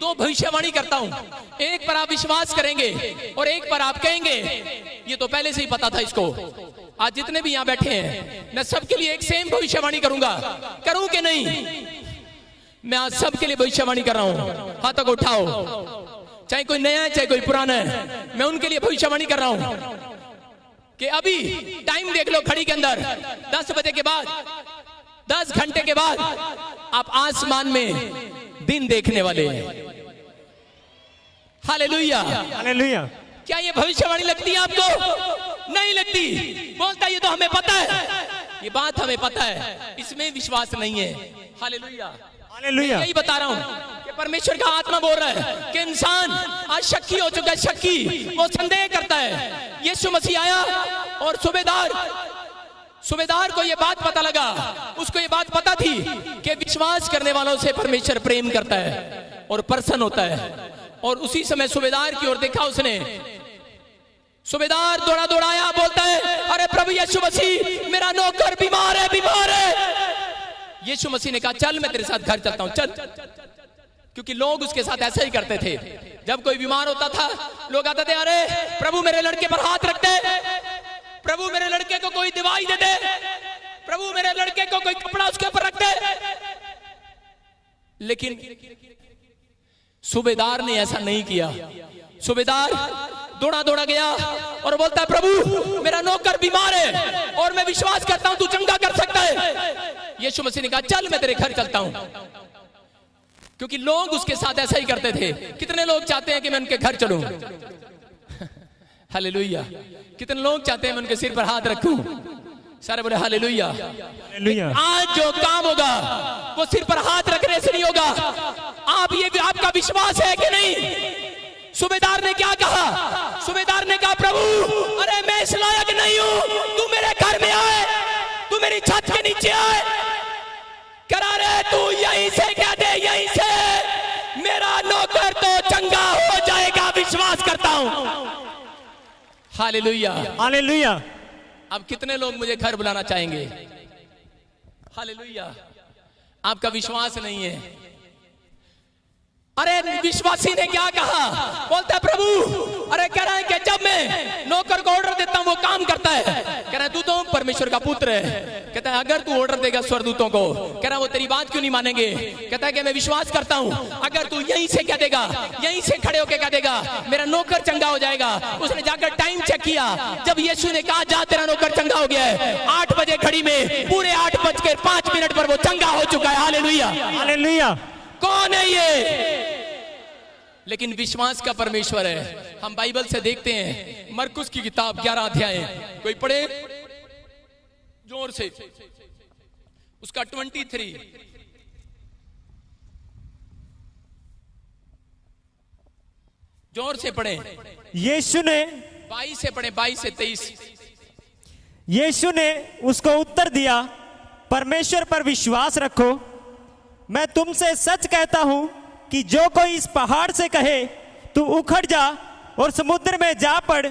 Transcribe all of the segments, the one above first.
दो भविष्यवाणी करता हूं, एक पर आप विश्वास करेंगे और एक पर आप कहेंगे। ये तो पहले से ही पता था इसको। आज जितने भी यहां बैठे हैं, मैं सबके लिए एक सेम भविष्यवाणी करूंगा, करूं कि नहीं? मैं आज सबके लिए भविष्यवाणी कर रहा हूं। हाथ तक उठाओ, चाहे कोई नया है चाहे कोई पुराना है, मैं उनके लिए भविष्यवाणी कर रहा हूं कि अभी टाइम देख लो घड़ी के अंदर, 10 बजे के बाद, 10 घंटे के बाद आप आसमान में दिन देखने वाले हैं। Hallelujah, hallelujah. क्या ये भविष्यवाणी लगती है आपको? नहीं लगती। बोलता ये तो हमें पता है, ये बात हमें पता है, इसमें विश्वास नहीं है। Hallelujah, hallelujah. यही बता रहा हूं कि परमेश्वर का आत्मा बोल रहा है कि इंसान आज शक्की हो चुका है, शक्की, वो संदेह करता है। यीशु मसीह आया और सूबेदार को ये बात पता लगा, उसको ये बात पता थी कि विश्वास करने वालों से परमेश्वर प्रेम करता है और प्रसन्न होता है। और उसी समय सूबेदार की ओर देखा उसने। सूबेदार दौड़ा दौड़ा आया, बोलता है अरे प्रभु यीशु मसीह, मेरा नौकर बीमार है, बीमार है। यीशु मसीह ने कहा चल मैं तेरे साथ घर चलता हूं, चल। क्योंकि लोग उसके साथ ऐसा ही करते थे। जब कोई बीमार होता था, लोग आते थे, अरे प्रभु मेरे लड़के पर हाथ रख दे, प्रभु मेरे लड़के को कोई दवाई दे दे, प्रभु मेरे लड़के को कोई कपड़ा उसके ऊपर रख दे। लेकिन सूबेदार ने ऐसा नहीं किया। सूबेदार दौड़ा दौड़ा गया और बोलता है प्रभु मेरा नौकर बीमार है और मैं विश्वास करता हूं तू चंगा कर सकता है। यीशु मसीह ने कहा चल मैं तेरे घर चलता हूं। क्योंकि लोग उसके साथ ऐसा ही करते थे। कितने लोग चाहते हैं कि मैं उनके घर चलूं? हालेलुया। कितने लोग चाहते हैं मैं उनके सिर पर हाथ रखूं? सारे बोले हालेलुया। हालेलुया। आज जो काम होगा वो सिर पर हाथ रखने से नहीं होगा। आपका विश्वास है कि नहीं? सूबेदार ने क्या कहा? सूबेदार ने कहा प्रभु अरे मैं इस लायक नहीं हूं, तू मेरे घर में आए, तू मेरी छत के नीचे आए। करा रे तू यहीं से कह दे, यहीं से मेरा नौकर तो चंगा हो जाएगा, विश्वास करता हूं। Hallelujah, hallelujah. अब कितने लोग मुझे घर बुलाना चाहेंगे? हालेलुया। आपका विश्वास नहीं है। अरे विश्वासी ने क्या कहा? बोलता है प्रभु अरे कह रहा है कि जब मैं नौकर को ऑर्डर देता हूं वो काम करता है। कह रहा है तू तो परमेश्वर का पुत्र है। कहता है अगर तू ऑर्डर देगा स्वर्गदूतों को, कह रहा है वो तेरी बात क्यों नहीं मानेंगे? कहता है कि मैं विश्वास करता हूं अगर तू यहीं से कह देगा, यहीं से खड़े होकर कह देगा मेरा नौकर चंगा हो जाएगा। उसने जाकर टाइम चेक किया। जब यीशु ने कहा जा तेरा नौकर चंगा हो गया है, 8 बजे घड़ी में पूरे 8:05 पर वो चंगा हो चुका है। Hallelujah, hallelujah. कौन है ये? लेकिन विश्वास का परमेश्वर है। हम बाइबल से देखते हैं मरकुस की किताब 11 अध्याय, कोई पढ़े जोर से, उसका 23 जोर से पढ़े। यीशु ने 22 से पढ़े, 22 से 23। यीशु ने उसको उत्तर दिया परमेश्वर पर विश्वास रखो। मैं तुमसे सच कहता हूं कि जो कोई इस पहाड़ से कहे तू उखड़ जा और समुद्र में जा पड़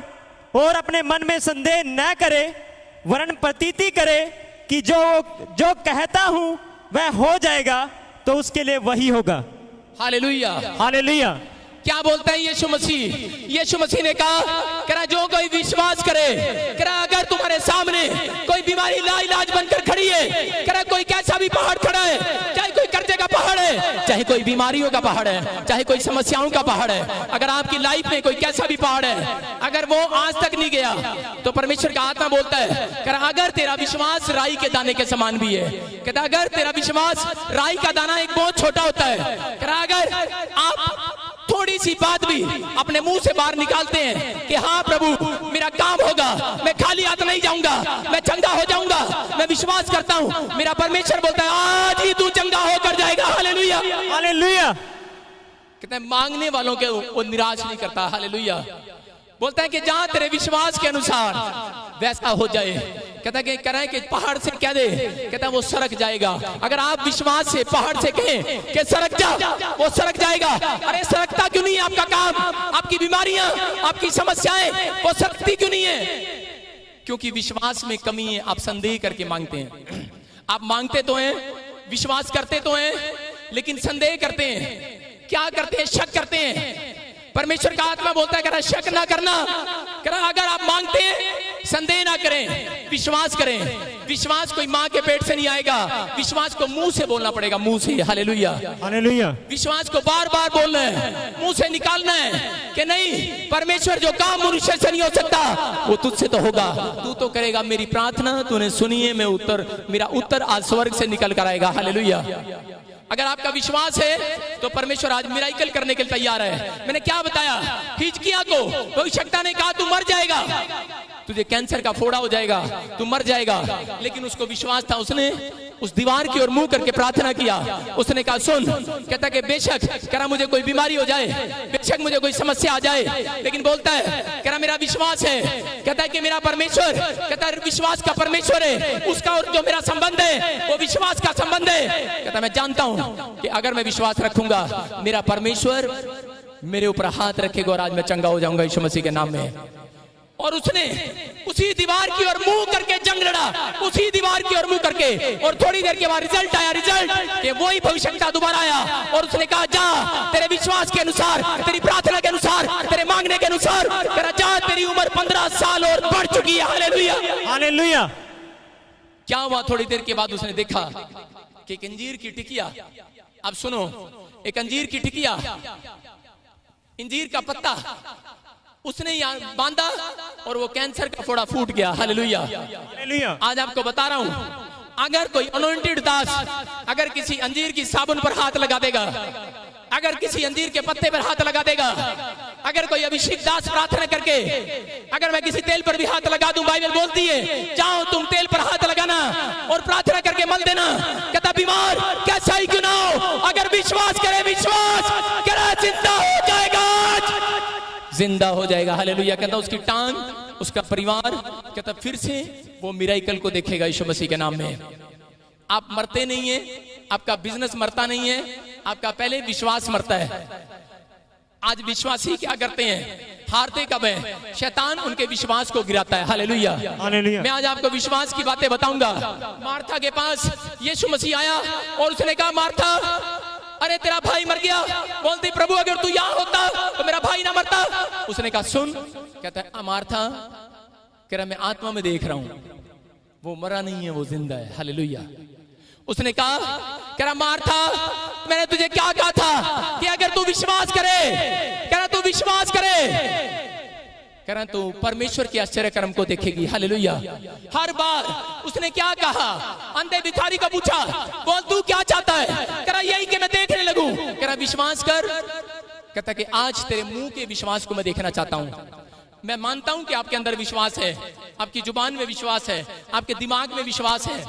और अपने मन में संदेह न करे वरन प्रतीति करे कि जो कहता हूं वह हो जाएगा, तो उसके लिए वही होगा। Hallelujah, hallelujah. क्या बोलता है यीशु मसीह? यीशु मसीह ने कहा जो कोई विश्वास करे, अगर तुम्हारे सामने कोई बीमारी लाइलाज बनकर खड़ी है, कोई कैसा भी पहाड़ खड़ा है, चाहे कोई कर्जे का पहाड़ है, चाहे कोई बीमारियों का पहाड़ है, चाहे कोई समस्याओं का पहाड़ है, अगर आपकी लाइफ में कोई कैसा भी पहाड़ है, अगर वो आज तक नहीं गया, तो परमेश्वर का आत्मा बोलता है अगर तेरा विश्वास राई के दाने के समान भी है, कहता अगर तेरा विश्वास राई का दाना एक बहुत छोटा होता है, अगर आप थोड़ी सी बात भी अपने मुंह से बाहर निकालते हैं कि हाँ प्रभु मेरा काम होगा, मैं खाली हाथ नहीं जाऊंगा, मैं चंगा हो जाऊंगा, मैं विश्वास करता हूं, मेरा परमेश्वर बोलता है आज ही तू चंगा होकर जाएगा। Hallelujah, hallelujah. कहते हैं मांगने वालों के वो निराश नहीं करता। हालेलुया। बोलता है कि जहां तेरे विश्वास के अनुसार वैसा हो जाए। कहता है कि कह रहा है कि पहाड़ से कह दे, कहता है वो सरक जाएगा। अगर आप विश्वास से पहाड़ से कहें कि सरक जा, वो सरक जाएगा। अरे सरकता क्यों नहीं है आपका काम? आपकी बीमारियां, आपकी समस्याएं, वो सरकती क्यों नहीं है? क्योंकि विश्वास में कमी है। आप संदेह करके मांगते हैं। आप मांगते तो हैं, विश्वास करते तो हैं, लेकिन संदेह करते हैं क्या करते हैं? शक करते हैं। परमेश्वर का आत्मा बोलता है करा शक ना करना, करा अगर आप मांगते हैं संदेह ना करें, विश्वास करें। विश्वास कोई मां के पेट से नहीं आएगा, विश्वास को मुंह से बोलना पड़ेगा, मुंह से। Hallelujah, hallelujah. विश्वास को बार बार बोलना है, मुंह से निकालना है कि नहीं, परमेश्वर जो काम मनुष्य से नहीं हो सकता वो तुझसे तो होगा। तू तो करेगा मेरी प्रार्थना, तूने सुनी है, मैं मेरा उत्तर आज स्वर्ग से निकल कर आएगा। हालेलुया। अगर आपका विश्वास है तो परमेश्वर आज मिराइकल करने के लिए तैयार है। मैंने क्या बताया? हिजकिय्याह को भविष्यवक्ता ने कहा तू मर जाएगा, तुझे कैंसर का फोड़ा हो जाएगा, तू मर जाएगा, लेकिन उसको विश्वास था। उसने उस दीवार की ओर मुंह करके प्रार्थना किया। उसने कहा सुन, कहता कि बेशक करा मुझे कोई बीमारी हो जाए, बेशक मुझे कोई समस्या आ जाए, लेकिन बोलता है करा मेरा विश्वास है, कहता है कि मेरा परमेश्वर, कहता है विश्वास का परमेश्वर है, उसका और जो मेरा संबंध है वो विश्वास का संबंध है। कहता मैं जानता हूं कि अगर मैं विश्वास रखूंगा मेरा परमेश्वर मेरे ऊपर हाथ रखेगा और आज मैं चंगा हो जाऊंगा यीशु मसीह के नाम में। और उसने उसी दीवार की ओर मुंह करके जंग लड़ा, उसी दीवार की ओर मुंह करके, और थोड़ी देर के बाद रिजल्ट आया, रिजल्ट कि वही भविष्यवक्ता दोबारा आया और उसने कहा जा तेरे विश्वास के अनुसार, तेरी प्रार्थना के अनुसार, तेरे मांगने के अनुसार, तेरा जा तेरी उम्र 15 साल और बढ़ चुकी है। Hallelujah, hallelujah. क्या हुआ? थोड़ी देर के बाद उसने देखा कि एक अंजीर की टिकिया, अब सुनो, एक अंजीर की टिकिया, अंजीर का पत्ता उसने यहाँ बांधा और वो कैंसर का फोड़ा फूट गया। Hallelujah, hallelujah. आज आपको बता रहा हूं, अगर कोई अनॉइंटेड दास अगर किसी अंजीर की साबुन पर हाथ लगा देगा, अगर किसी अंजीर के पत्ते पर हाथ लगा देगा, अगर कोई अभिषेक दास प्रार्थना करके अगर मैं किसी तेल पर भी हाथ लगा दूं, बाइबल बोलती है जाओ तुम तेल पर हाथ लगाना और प्रार्थना करके मल देना, कहता बीमार कैसा ही क्यों ना हो, अगर विश्वास करे, विश्वास करे, जिंदा हो जाएगा, जिंदा हो जाएगा। हालेलुया। कहता उसकी टांग, उसका परिवार, कहता फिर से वो मिराइकल को देखेगा यीशु मसीह के नाम में। आप मरते नहीं है, आपका बिजनेस मरता नहीं है, आपका पहले विश्वास मरता है। आज विश्वासी क्या करते हैं? हारते कब है? शैतान उनके विश्वास को गिराता है। Hallelujah, hallelujah. मैं आज आपको विश्वास की बातें बताऊंगा। मार्था के पास यीशु मसीह आया और उसने कहा मार्था अरे तेरा भाई मर गया। बोलती प्रभु अगर तू यहाँ होता तो मेरा भाई ना मरता। उसने कहा सुन, कहता है मार्था, कह रहा मैं आत्मा में देख रहा हूं वो मरा नहीं है, वो जिंदा है। हालेलुया। उसने कहा, कह रहा मार्था मैंने तुझे क्या कहा था कि अगर तू विश्वास करे, कह रहा तू विश्वास करे, कह रहा तू परमेश्वर के आश्चर्य कर्म को देखेगी। हालेलुया। हर बार उसने क्या कहा? अंधे भिखारी को पूछा, बोल तू क्या चाहता है? कह रहा यही कि मैं देखने लगूं। कह रहा विश्वास कर। कहता कि आज तेरे मुंह के विश्वास को मैं देखना चाहता हूं। मैं मानता हूं कि आपके अंदर विश्वास है, आपकी जुबान में विश्वास है, आपके दिमाग में विश्वास है।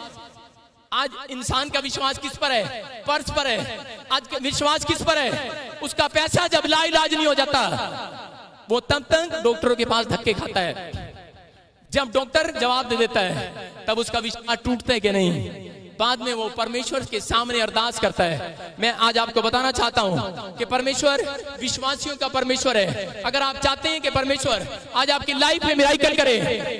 आज इंसान का विश्वास किस पर है? पर्स पर है। आज विश्वास किस पर है? उसका पैसा जब लाइलाज नहीं हो जाता वो तब तक डॉक्टरों के पास धक्के खाता है। जब डॉक्टर जवाब दे देता है तब उसका विश्वास टूटता है कि नहीं? बाद में वो परमेश्वर के सामने अरदास करता है। मैं आज आपको बताना चाहता हूं कि परमेश्वर विश्वासियों का परमेश्वर है। अगर आप चाहते हैं कि परमेश्वर आज आपकी लाइफ में मिराइकल करे,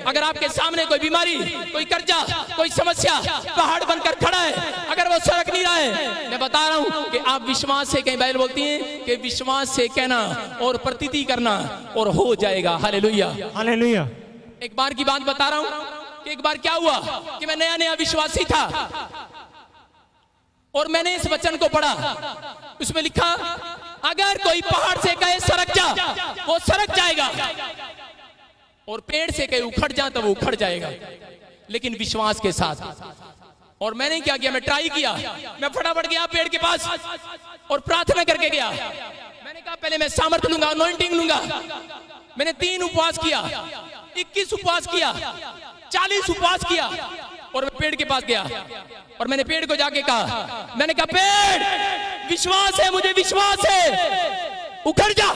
अगर आपके सामने कोई बीमारी, कोई कर्जा, कोई समस्या पहाड़ बनकर खड़ा है, अगर वो सरक नहीं रहा है, मैं बता रहा हूं कि आप विश्वास से, कहीं बाइबल बोलती है कि विश्वास से कहना और प्रतीति करना और हो जाएगा। Hallelujah, hallelujah. एक बार की बात बता रहा हूं। एक बार क्या हुआ कि मैं नया नया विश्वासी था और मैंने इस वचन को पढ़ा। उसमें लिखा अगर कोई पहाड़ से कहे सरक जा, वो सरक जाएगा, और पेड़ से कहे उखड़ जा तो वो उखड़ जाएगा, लेकिन विश्वास के साथ। और मैंने क्या किया? मैं ट्राई किया। मैं फटाफट गया पेड़ के पास और प्रार्थना करके गया। मैंने कहा पहले मैं सामर्थ्य लूंगा, अनॉइंटिंग लूंगा। मैंने 3 उपवास किया, 21 उपवास किया, 40 उपवास किया, और मैं पेड़ के पास गया और मैंने पेड़ को जाके कहा, मैंने कहा पेड़ विश्वास है, मुझे विश्वास है, उखड़ जा।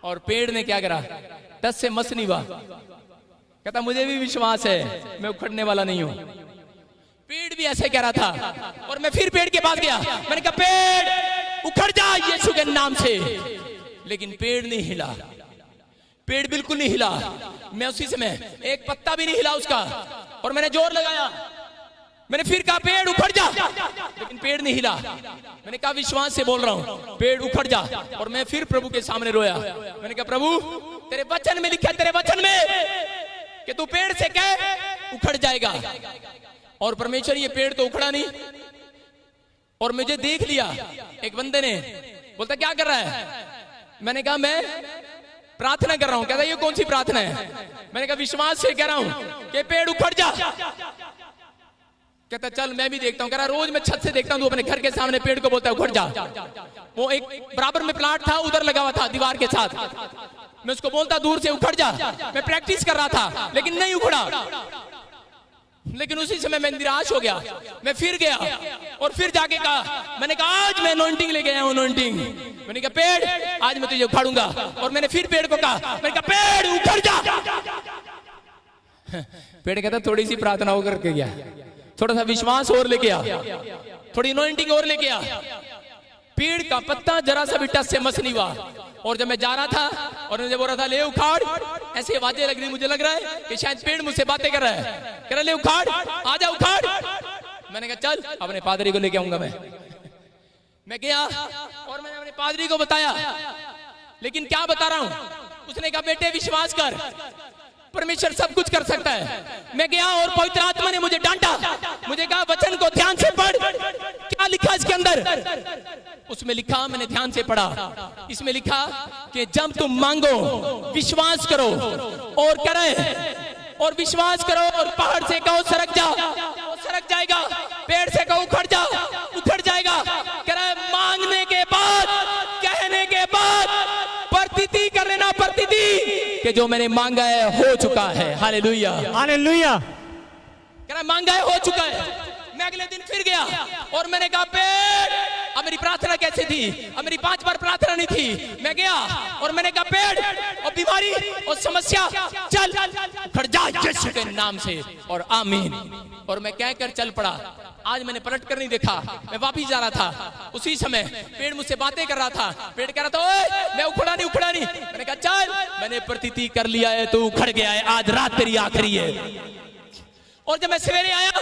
और पेड़ ने क्या करा? 10 से मस नहीं हुआ। कहता मुझे भी विश्वास है, मैं उखड़ने वाला नहीं हूं। पेड़ भी ऐसे कह रहा था। और मैं फिर पेड़ के पास गया, मैंने कहा पेड़ उखड़ जा यीशु के नाम से, लेकिन पेड़ नहीं हिला। पेड़ बिल्कुल नहीं हिला। मैं उसी समय एक पत्ता भी नहीं हिला उसका। और मैंने जोर लगाया, मैंने फिर कहा पेड़ उखड़ जा, लेकिन पेड़ नहीं हिला। मैंने कहा विश्वास से बोल रहा हूं, पेड़ उखड़ जा। और मैं फिर प्रभु के सामने रोया। मैंने कहा प्रभु तेरे वचन में लिखा, तेरे वचन में कि तू पेड़ से कह उखड़ जाएगा। और परमेश्वर ये पेड़ तो उखड़ा नहीं। और मुझे देख लिया एक बंदे ने, बोलता क्या कर रहा है? मैंने कहा मैं प्रार्थना कर रहा हूं। कहता ये कौन सी प्रार्थना है? मैंने कहा विश्वास से कह रहा हूं कि पेड़ उखड़ जा। कहता चल मैं भी देखता हूं। कह रहा रोज मैं छत से देखता हूं, तू अपने घर के सामने पेड़ को बोलता है उखड़ जा। वो एक बराबर में प्लाट था, उधर लगा हुआ था दीवार के साथ। मैं उसको बोलता दूर से उखड़ जा। मैं प्रैक्टिस कर रहा था लेकिन नहीं उखड़ा। लेकिन उसी समय मैं निराश हो गया। मैं फिर गया और फिर जाके कहा, मैंने कहा आज मैं अनॉइंटिंग लेके आया हूं, अनॉइंटिंग। मैंने कहा पेड़ आज मैं तुझे उखाड़ूंगा। और मैंने फिर पेड़ को कहा, मैंने कहा पेड़ उखड़ जा। पेड़ कहता थोड़ी सी प्रार्थना और करके गया, थोड़ा सा विश्वास और लेके आ, थोड़ी अनॉइंटिंग और लेके आ। पेड़ का पत्ता जरा सा भी टच से मस नहीं हुआ। और जब मैं जा रहा था और मुझे बोल रहा था ले उखाड़, ऐसी आवाजें लग रही, मुझे लग रहा है कि शायद पेड़ मुझसे बातें कर रहा है। कह रहा ले उखाड़, आजा उखाड़। मैंने कहा चल अपने पादरी को लेके आऊंगा। मैं गया और मैंने अपने पादरी को बताया। लेकिन क्या बता रहा हूं, उसने कहा बेटे विश्वास कर, परमेश्वर सब कुछ कर सकता है। मैं गया और पवित्र आत्मा ने मुझे डांटा। मुझे कहा वचन को ध्यान से पढ़, क्या लिखा इसके अंदर? उसमें लिखा, मैंने ध्यान से पढ़ा, इसमें लिखा कि जब तुम मांगो विश्वास करो और करे, और विश्वास करो और पहाड़ से कहो सरक जा, सरक जाएगा। पेड़ से कहो उखड़ जा, उखड़ जाएगा। कह रहा है मांगने के बाद, कहने के बाद प्रतीति कर लेना, प्रतीति कि जो मैंने मांगा है हो चुका है। Hallelujah, hallelujah. कह रहा मांगा है हो चुका है। मैं अगले दिन फिर गया और मैंने कहा पेड़, अब मेरी प्रार्थना कैसे थी? अब मेरी 5 बार प्रार्थना नहीं थी। मैं गया और मैंने कहा पेड़ और बीमारी और समस्या चल उखड़ जा यीशु के नाम से, और आमीन। और मैं कहकर चल पड़ा। आज मैंने पलट कर नहीं देखा, मैं वापिस जा रहा था। उसी समय पेड़ मुझसे बातें कर रहा था। पेड़ कह रहा था ओए मैं उखड़ा नहीं, उखड़ा नहीं। मैंने कहा चल, मैंने प्रतीति कर लिया है, तू उखड़ गया है, आज रात तेरी आखिरी है। और जब मैं सवेरे आया,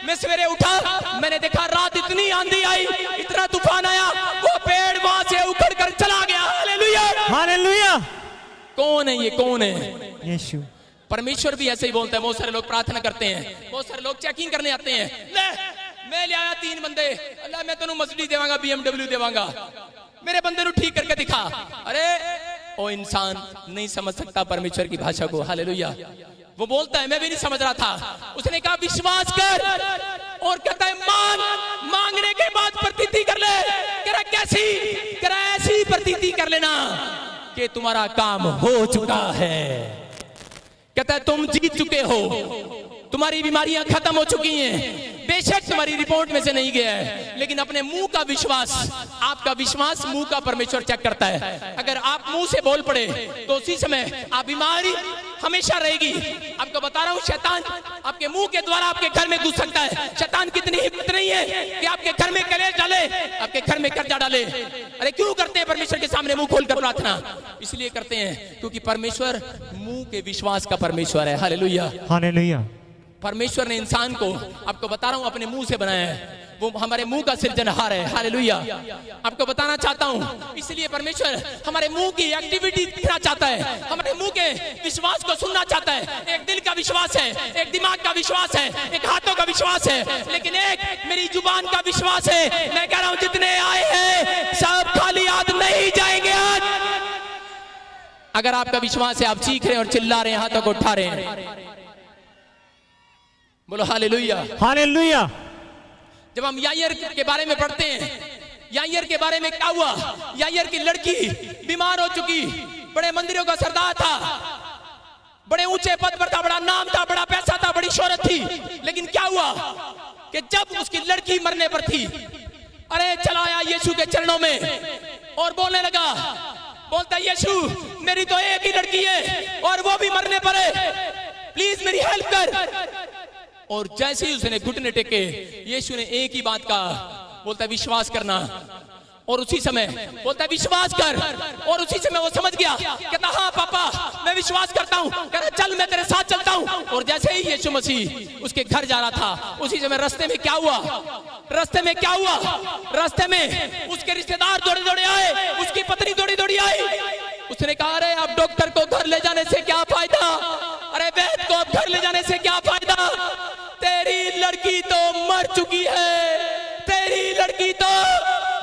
मैं सवेरे उठा, मैंने देखा रात इतनी आंधी आई, इतना तूफान आया, वो पेड़ वहां से उखड़ कर चला गया। Hallelujah, hallelujah. कौन है ये? कौन है? यीशु। परमेश्वर भी ऐसे ही बोलता है। बहुत सारे लोग प्रार्थना करते हैं, बहुत सारे लोग चेकिंग करने आते हैं। ले मैं ले आया 3 बंदे, अल्लाह मैं तेनू मर्सिडीज देवांगा, BMW देवांगा, मेरे बंदे नु ठीक करके दिखा। अरे ओ इंसान नहीं समझ सकता परमेश्वर की भाषा को। हालेलुया। वो बोलता है मैं भी नहीं समझ रहा था। उसने कहा विश्वास कर, और कहता है मांग, मांगने के बाद प्रतीति कर ले। कह रहा कैसी? कह रहा ऐसी प्रतीति कर लेना कि तुम्हारा काम हो चुका है। कहता है तुम जीत चुके हो, तुम्हारी बीमारियां खत्म हो चुकी हैं। बेशक तुम्हारी रिपोर्ट में से नहीं गया है, लेकिन अपने मुंह का विश्वास, आपका विश्वास मुंह का परमेश्वर चेक करता है। अगर आप मुंह से बोल पड़े तो उसी समय आप बीमारी हमेशा रहेगी। आपको बता रहा हूं शैतान आपके मुंह के द्वारा आपके घर में घुस सकता है। शैतान कितनी हिम्मत नहीं है कि आपके घर में कलेश डाले, आपके घर में कर्जा डाले। अरे क्यों करते हैं परमेश्वर के सामने मुंह खोलकर प्रार्थना? इसलिए करते हैं क्योंकि परमेश्वर मुंह के विश्वास का परमेश्वर है। Hallelujah, hallelujah. परमेश्वर ने इंसान को, आपको बता रहा हूं, अपने मुंह से बनाया है। वो हमारे मुंह का सृजनहार है। हालेलुया, आपको बताना चाहता हूं। इसलिए परमेश्वर हमारे मुंह की एक्टिविटी देखना चाहता है, हमारे मुंह के विश्वास को सुनना चाहता है। एक दिल का विश्वास है, एक दिमाग का विश्वास है, एक हाथों का विश्वास है, लेकिन एक मेरी जुबान का विश्वास है। मैं कह रहा हूं जितने आए हैं सब खाली हाथ नहीं जाएंगे। आज अगर आपका विश्वास है, आप चीख रहे हैं और चिल्ला रहे हैं, हाथों को उठा रहे हैं, बोलो हालेलुया, हालेलुया। जब हम यायर के बारे में पढ़ते हैं, यायर के बारे में क्या हुआ? यायर की लड़की बीमार हो चुकी, बड़े मंदिरों का सरदार था, बड़े ऊंचे पद पर था, बड़ा नाम था, बड़ा पैसा था, बड़ी शोहरत थी। लेकिन क्या हुआ कि जब उसकी लड़की मरने पर थी, अरे चला आया यीशु के चरणों में और बोलने लगा, बोलता यीशु मेरी तो एक ही लड़की है और वो भी मरने पर है, प्लीज मेरी हेल्प कर। और जैसे ही उसने घुटने टेके, यीशु ने एक ही बात कहा, बोलता विश्वास करना, और उसी समय बोलता है विश्वास कर, और उसी समय वो समझ गया, कहता हाँ पापा मैं विश्वास करता हूँ, कहता चल मैं तेरे साथ चलता हूँ। और जैसे ही यीशु मसीह उसके घर जा रहा था, उसी समय रास्ते में क्या हुआ, रास्ते में क्या हुआ, रास्ते में उसके रिश्तेदार दौड़े दौड़े आए, उसकी पत्नी दौड़ी दौड़ी आई। उसने कहा अरे अब डॉक्टर को घर ले जाने से क्या फायदा, अरे वैद्य को अब घर ले जाने से क्या फायदा, तेरी लड़की तो मर चुकी है, तेरी लड़की तो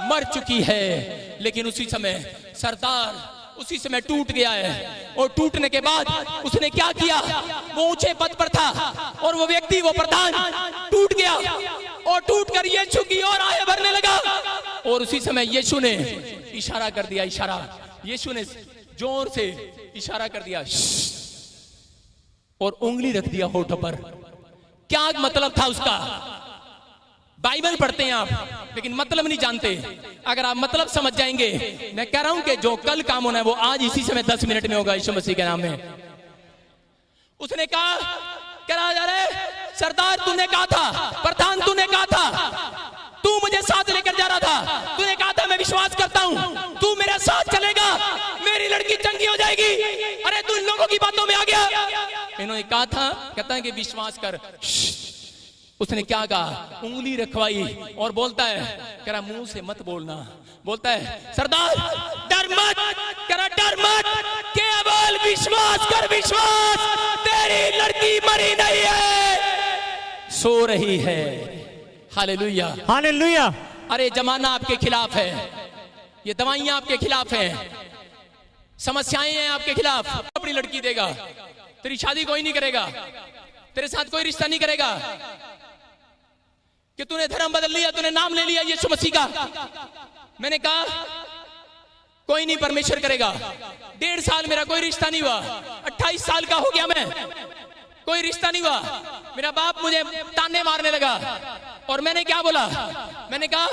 मर चुकी है। लेकिन उसी समय सरदार उसी समय टूट गया है, और टूटने के बाद उसने क्या किया, वो ऊंचे पद पर था और वो व्यक्ति, वो प्रधान टूट गया और टूटकर यीशु की ओर आए भरने लगा। और उसी समय यीशु ने इशारा कर दिया, इशारा, यीशु ने जोर से इशारा कर दिया और उंगली रख दिया होठ पर। क्या मतलब था उसका? बाइबल पढ़ते हैं आप लेकिन मतलब नहीं जानते। अगर आप मतलब समझ जाएंगे, मैं कह रहा हूं कि जो कल काम होना है वो आज इसी समय 10 मिनट में होगा, यीशु मसीह के नाम में। उसने कहा करा जा रहे सरदार, तूने कहा था, प्रधान तूने कहा था, तू मुझे साथ लेकर जा रहा था, तूने कहा था मैं विश्वास करता हूं, तू मेरे साथ चलेगा, मेरी लड़की चंगी हो जाएगी, अरे तू इन लोगों की बातों में आ गया। इन्होंने कहा था, कहता है कि विश्वास कर। उसने क्या कहा, उंगली रखवाई और बोलता है, कह रहा मुंह से मत बोलना, बोलता है सरदार डर मत, कह रहा डर मत, केवल विश्वास कर, विश्वास, तेरी लड़की मरी नहीं है, सो रही है। Hallelujah, hallelujah. अरे जमाना आपके खिलाफ है, ये दवाइयां आपके खिलाफ हैं, समस्याएं हैं आपके खिलाफ। अपनी लड़की देगा, तेरी शादी कोई नहीं करेगा, तेरे साथ कोई रिश्ता नहीं करेगा, कि तूने धर्म बदल लिया, तूने नाम ले लिया यीशु मसीह का। मैंने कहा कोई नहीं, परमेश्वर करेगा। 1.5 साल मेरा कोई रिश्ता नहीं हुआ, 28 साल का हो गया मैं, कोई रिश्ता नहीं हुआ। मेरा बाप मुझे ताने मारने लगा और मैंने क्या बोला, मैंने कहा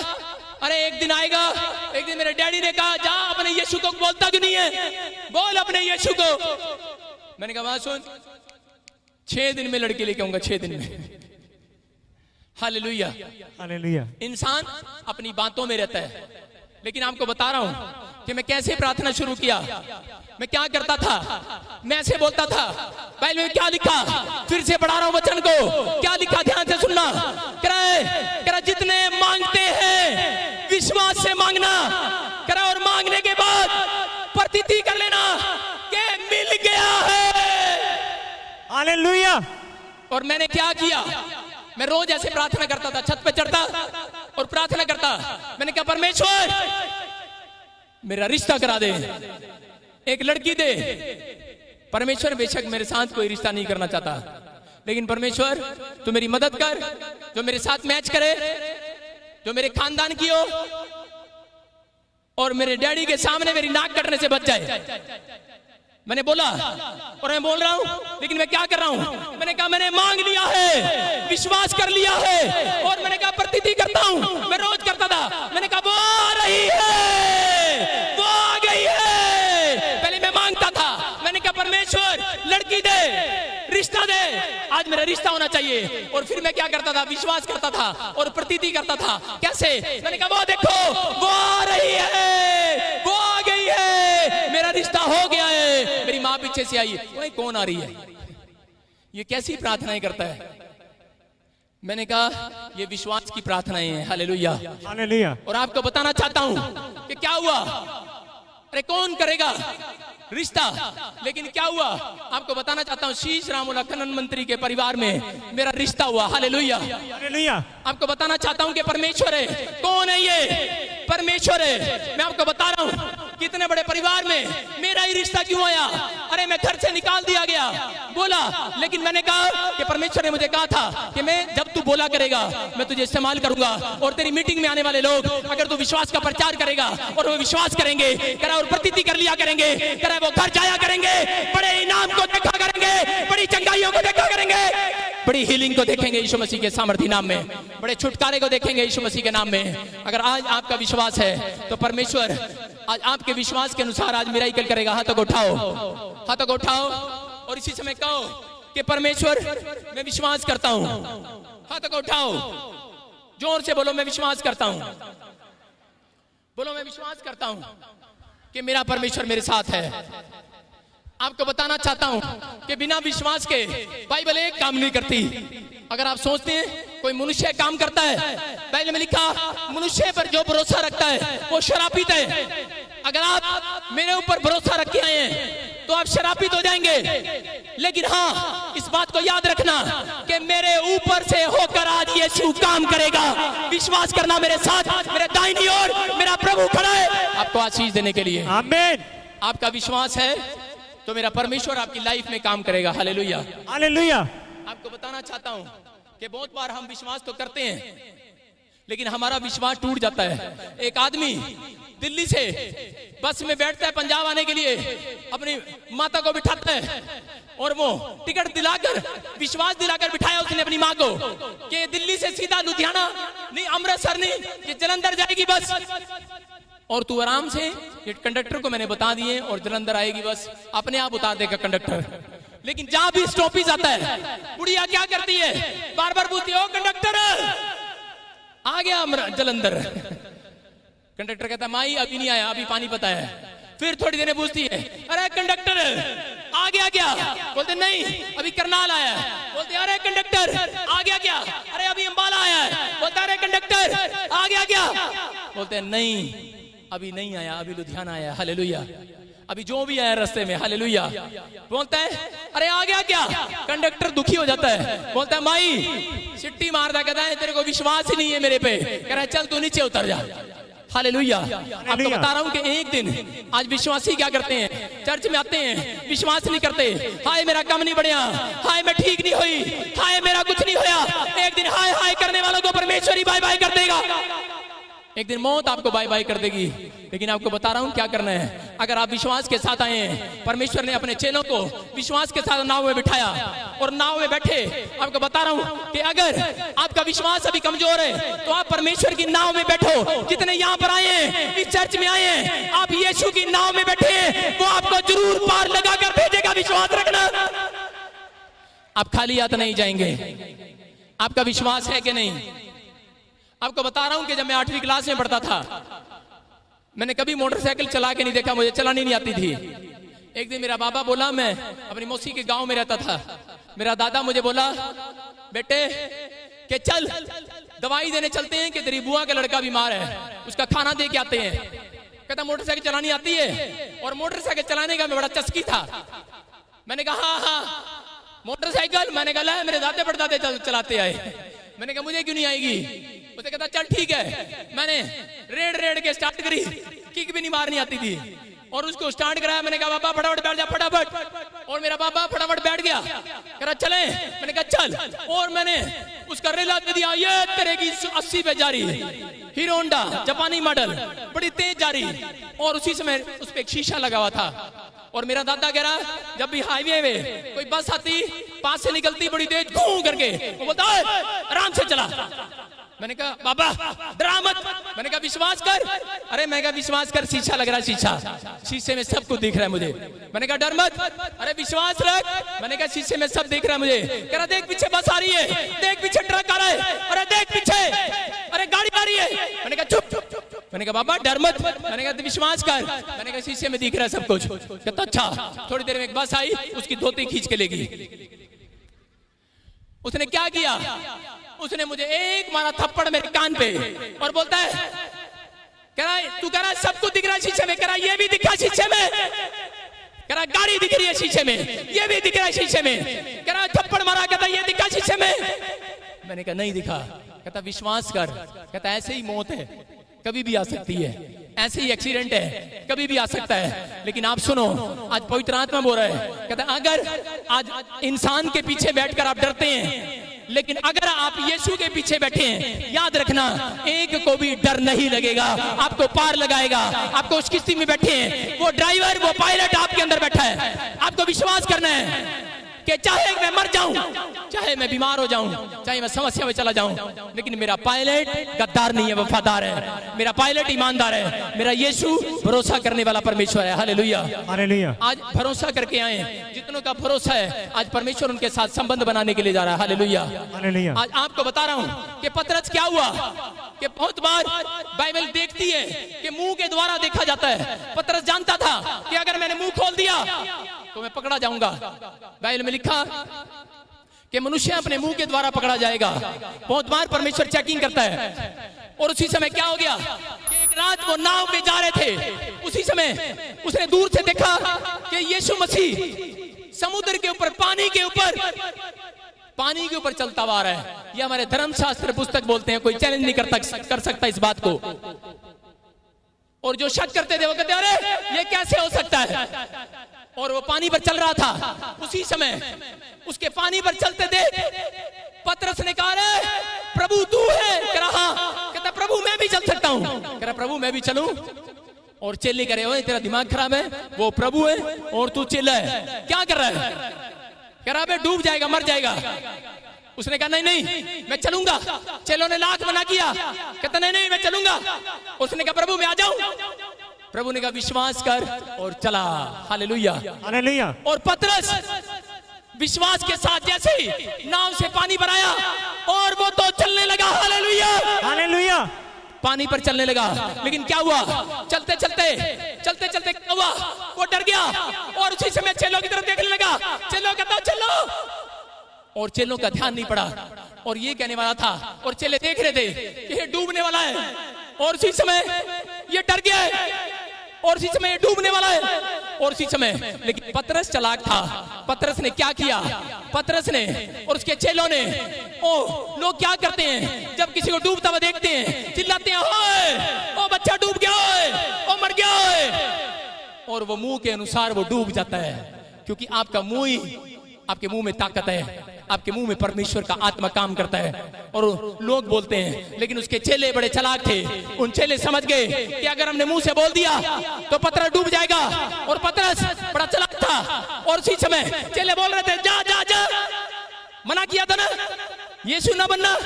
अरे एक दिन आएगा, एक दिन मेरे डैडी ने कहा जा अपने यीशु को बोलता क्यों नहीं है, बोल अपने यीशु को। मैंने कहा वहां सुन, 6 दिन में लड़की लेके आऊंगा, 6 दिन में। Hallelujah, hallelujah. इंसान अपनी बातों में रहता है, लेकिन आपको बता रहा हूं कि मैं कैसे प्रार्थना शुरू किया, मैं क्या करता था, मैं ऐसे बोलता था। बाइबल में क्या लिखा, फिर से पढ़ा रहा हूं वचन को, क्या लिखा ध्यान से सुनना। करा जितने मांगते हैं विश्वास से मांगना, करा और मांगने के बाद प्रतीति कर लेना कि मिल गया है। हालेलुया। और मैंने क्या किया, मैं रोज ऐसे प्रार्थना करता था, छत पे चढ़ता और प्रार्थना करता। मैंने कहा परमेश्वर मेरा रिश्ता करा दे, एक लड़की दे। परमेश्वर बेशक मेरे साथ कोई रिश्ता नहीं करना चाहता, लेकिन परमेश्वर तू मेरी मदद कर, जो मेरे साथ मैच करे, जो मेरे खानदान की हो और मेरे डैडी के सामने मेरी नाक कटने से बच जाए। मैंने बोला और मैं बोल रहा हूं, लेकिन मैं क्या कर रहा हूं, मैंने कहा मैंने मांग लिया है, विश्वास कर लिया है, और मैंने कहा प्रतीति करता हूं, मैं रोज करता था। मैंने कहा वो आ रही है, वो आ गई है। पहले मैं मांगता था, मैंने कहा परमेश्वर लड़की दे, रिश्ता दे, आज मेरा रिश्ता होना चाहिए। और फिर मैं क्या करता था, विश्वास करता था और प्रतीति करता था। कैसे, मैंने कहा वो देखो वो आ रही है, वो आ गई है, मेरा रिश्ता हो गया है। मेरी माँ पीछे से आई, वही कौन आ रही है, ये कैसी प्रार्थनाएं करता है। मैंने कहा ये विश्वास की प्रार्थनाएं हैं। Hallelujah, hallelujah. और आपको बताना चाहता हूं कि क्या हुआ, अरे कौन करेगा रिश्ता, लेकिन क्या हुआ आपको बताना चाहता हूं। शीश रामुला खनन मंत्री के परिवार में मेरा रिश्ता हुआ। Hallelujah, hallelujah. आपको बताना चाहता हूं कि परमेश्वर है। कौन है ये, परमेश्वर है। मैं आपको बता रहा हूं कितने बड़े परिवार में मेरा ही रिश्ता क्यों आया। अरे मैं घर से निकाल दिया गया, बोला, लेकिन मैंने कहा कि परमेश्वर ने मुझे कहा था कि मैं जब तू बोला करेगा मैं तुझे इस्तेमाल करूंगा, और तेरी मीटिंग में आने वाले लोग अगर तू विश्वास का प्रचार करेगा और वो विश्वास करेंगे, करा और प्रतीति कर लिया करेंगे, करा वो घर जाया करेंगे, बड़े इनाम को देखा करेंगे, बड़ी चंगाइयों को देखा करेंगे, बड़ी हीलिंग को देखेंगे यीशु मसीह के सामर्थी नाम में, बड़े छुटकारे को देखेंगे यीशु मसीह के नाम में। अगर आज आपका विश्वास है तो परमेश्वर आज आपके विश्वास के अनुसार आज मिराकल करेगा। हाथों को उठाओ, हाथों को उठाओ और इसी समय कहो कि परमेश्वर मैं विश्वास करता हूं। हाथों को उठाओ, जोर से बोलो मैं विश्वास करता हूं। बोलो मैं विश्वास करता हूं कि मेरा परमेश्वर मेरे साथ है। आपको बताना चाहता हूं कि बिना विश्वास के बाइबल एक काम नहीं करती। अगर आप सोचते हैं कोई मनुष्य काम करता है, बाइबल में लिखा मनुष्य पर जो भरोसा रखता है वो शरापित है। अगर आप मेरे ऊपर भरोसा रख के आए हैं तो आप शरापित हो जाएंगे। लेकिन हाँ, इस बात को याद रखना कि मेरे ऊपर से होकर आज यीशु काम करेगा। विश्वास करना मेरे साथ, मेरे दाहिनी ओर मेरा प्रभु खड़ा है आपको आशीष देने के लिए। आमीन। आपका विश्वास है तो मेरा परमेश्वर आपकी लाइफ में काम करेगा। Hallelujah, hallelujah. आपको बताना चाहता हूं कि बहुत बार हम विश्वास तो करते हैं लेकिन हमारा विश्वास टूट जाता है। एक आदमी दिल्ली से बस में बैठता है पंजाब आने के लिए, अपनी माता को बिठाता है और वो टिकट दिलाकर, विश्वास दिलाकर बिठाया उसने अपनी माँ को कि दिल्ली से सीधा लुधियाना नहीं, अमृतसर नहीं, ये जलंधर जाएगी बस और तू आराम से, ये कंडक्टर को मैंने बता दिए और जलंधर आएगी बस, अपने आप उतार देगा कंडक्टर। लेकिन जहां भी स्टॉपेज आता है बुढ़िया क्या करती है, बार बार पूछती है ओ कंडक्टर आ गया जलंधर। कंडक्टर कहता है माई अभी नहीं आया, अभी पानी पता है। फिर थोड़ी देर पूछती है अरे कंडक्टर आ गया क्या? बोलते नहीं अभी करनाल आया है। बोलते अरे कंडक्टर आ गया क्या? अरे अभी अंबाला आया है। बोलते अरे कंडक्टर आ गया क्या? बोलते नहीं अभी नहीं आया, अभी लुधियाना आया। हालेलुया, अभी जो भी आया रास्ते में। हालेलुया। बोलता है अरे आ गया क्या? कंडक्टर दुखी हो जाता है, बोलता है माई सिट्टी मारता, कहता है तेरे को विश्वास ही नहीं है मेरे पे। कह रहा है चल तू नीचे उतर जा। हालेलुया। आपको बता रहा हूं कि एक दिन आज विश्वासी क्या करते हैं, चर्च में आते हैं, विश्वास नहीं करते। हाय मेरा काम नहीं बढ़िया, हाय मैं ठीक नहीं हुई, हाय मेरा कुछ नहीं होया। एक दिन हाय हाय करने वालों को परमेश्वर ही बाय बाय कर देगा। एक दिन मौत आपको बाय बाय कर देगी। लेकिन आपको बता रहा हूं क्या करना है। अगर आप विश्वास के साथ आए हैं, परमेश्वर ने अपने चेलों को विश्वास के साथ नाव में बिठाया और नाव में बैठे। आपको बता रहा हूं कि अगर आपका विश्वास अभी कमजोर है तो आप परमेश्वर की नाव में बैठो। जितने यहाँ पर आए हैं, इस चर्च में आए हैं, आप यीशु की नाव में बैठे हैं, वो आपको जरूर पार लगा कर भेजेगा। विश्वास रखना, आप खाली हाथ नहीं जाएंगे। आपका विश्वास है कि नहीं? आपको बता रहा हूं कि जब मैं 8वीं क्लास में पढ़ता था, मैंने कभी मोटरसाइकिल चला के नहीं देखा, मुझे चलानी नहीं आती थी। एक दिन मेरा बाबा बोला, मैं अपनी मौसी के गांव में रहता था, मेरा दादा मुझे बोला बेटे कि चल दवाई देने चलते हैं कि तेरी बुआ का लड़का बीमार है, उसका खाना दे के आते हैं। कहता मोटरसाइकिल चलानी आती है? और मोटरसाइकिल चलाने का मैं बड़ा चस्की था। मैंने कहा हाँ मोटरसाइकिल, मैंने कहा मेरे दादे परदादे चलाते आए। मैंने कहा मुझे क्यों नहीं आएगी? उसे कहता चल ठीक है। मैंने रेड रेड के स्टार्ट करी, किक भी नहीं मारनी आती थी, और उसको स्टार्ट कराया। मैंने कहा बाबा फटाफट बैठ जा, फटाफट। और मेरा बाबा फटाफट बैठ गया, कह रहा चले। मैंने कहा चल, और मैंने उसका रेला दे दिया, ये तेरे की 80 पे जा रही, हीरो होंडा जापानी मॉडल, बड़ी तेज जा रही। और उसी समय उस पर एक शीशा लगा हुआ था। और मेरा दादा कह रहा जब भी हाईवे में कोई बस आती, पास से निकलती बड़ी तेज घूं करके, वो बोलता आराम से चला। मैंने कहा बाबा डरा मत। मैंने कहा विश्वास कर। अरे मैं कहा विश्वास कर, शीशा लग रहा, शीशा, शीशे में सब कुछ दिख रहा है मुझे। मैंने कहा डर मत। अरे विश्वास रख। मैंने कहा शीशे में सब दिख रहा है मुझे। कह रहा देख पीछे बस आ रही है, देख पीछे ट्रक आ रहा है, अरे देख पीछे, अरे गाड़ी आ रही है। मैंने कहा चुप चुप। मैंने कहा बाबा डर मत। मैंने कहा विश्वास कर। मैंने कहा शीशे में दिख रहा है सब कुछ। कहता अच्छा। थोड़ी देर में एक बस आई, उसकी धोती खींच के ले गई। उसने क्या किया, उसने मुझे एक मारा थप्पड़ मेरे कान पे और बोलता है, कह रहा है तू कह रहा है सब कुछ दिख रहा है शीशे में। कह रहा ये भी दिखा शीशे में। कह रहा गाड़ी दिख रही है शीशे में, ये भी दिख रहा है शीशे में। कह रहा थप्पड़ मारा, कहता ये दिखा शीशे में। मैंने कहा नहीं दिखा। कहता विश्वास कर। कहता ऐसे ही मौत है, कभी भी आ सकती है, ऐसे ही एक्सीडेंट है, कभी भी आ सकता है। लेकिन आप सुनो, आज पवित्र आत्मा बोल रहा है, कहता अगर आज इंसान के पीछे बैठकर आप डरते हैं, लेकिन अगर आप यीशु के पीछे बैठे हैं, याद रखना एक को भी डर नहीं लगेगा, आपको पार लगाएगा। आपको उस किश्ती में बैठे हैं, वो ड्राइवर, वो पायलट आपके अंदर बैठा है। आपको विश्वास करना है। कि चाहे मैं मर जाऊं, चाहे मैं बीमार हो जाऊं, चाहे मैं समस्या में चला जाऊं, लेकिन मेरा पायलट गद्दार नहीं है, वफादार है। मेरा पायलट ईमानदार है। मेरा यीशु भरोसा करने वाला परमेश्वर है। Hallelujah, hallelujah. आज भरोसा करके आए, जितनों का भरोसा है आज परमेश्वर उनके साथ संबंध बनाने के लिए जा रहा है। Hallelujah, hallelujah. आज आपको बता रहा हूं कि पतरस क्या हुआ कि बहुत बार बाइबल देखती है कि मुंह के द्वारा देखा जाता है। पतरस जानता था कि अगर मैंने मुंह खोल दिया तो मैं पकड़ा जाऊंगा। बाइबल में लिखा कि मनुष्य अपने मुंह के द्वारा पकड़ा जाएगा। बहुत बार परमेश्वर चेकिंग करता है। और उसी समय क्या हो गया कि एक रात वो नाव में जा रहे थे, उसी समय उसने दूर से देखा कि यीशु मसीह समुद्र के ऊपर, पानी के ऊपर चलता हुआ आ रहा है। ये हमारे धर्मशास्त्र पुस्तक बोलते हैं, कोई चैलेंज नहीं कर सकता इस बात को। और जो शक करते थे वो कहते अरे ये कैसे हो सकता है। और वो पानी पर चल रहा था। उसी समय उसके पानी पर चलते देख पतरस ने कहा अरे प्रभु तू है। कह रहा हाँ। कहता प्रभु मैं भी चल सकता हूँ। कह रहा प्रभु मैं भी चलूं। और चेले करे ओए तेरा दिमाग खराब है, वो प्रभु है और तू चेला है, क्या कर रहा है। कह रहा बे डूब जाएगा, मर जाएगा। उसने कहा नहीं नहीं मैं चलूंगा। चेलों ने लाख मना किया। कहता नहीं नहीं मैं चलूंगा। उसने कहा प्रभु मैं आ जाऊं। प्रभु ने कहा विश्वास कर और चला। Hallelujah, hallelujah. और पतरस विश्वास के साथ जैसे ही नाव से पानी पर आया और वो तो चलने लगा। Hallelujah, hallelujah. पानी पर चलने लगा। लेकिन क्या हुआ, चलते चलते क्या हुआ, वो डर गया और उसी समय चेलों की तरफ देखने लगा। चेलों कहता चलो, और चेलों का ध्यान नहीं पड़ा और ये कहने वाला था। और चेले देख रहे थे कि ये डूबने वाला है। और उसी समय ये डर गया है और उसी समय ये डूबने वाला है। और उसी समय लेकिन पतरस चालाक था। पतरस ने क्या किया, पतरस ने और उसके चेलों ने, ओ लोग क्या करते हैं जब किसी को डूबता हुआ देखते हैं, चिल्लाते हैं ओए ओ बच्चा डूब गया, ओए ओ मर गया, ओए। और वो मुंह के अनुसार वो डूब जाता है, क्योंकि आपका मुंह ही, आपके मुंह में ताकत है, आपके मुंह में परमेश्वर का आत्मा काम करता है। और लोग बोलते हैं, लेकिन उसके चेले बड़े चालाक थे। उन चेले समझ गए कि अगर हमने मुंह से बोल दिया तो पतरस डूब जाएगा। और पतरस बड़ा चालाक था। और उसी समय चेले बोल रहे थे जा जा जा, मना किया था ना यीशु ना बनना,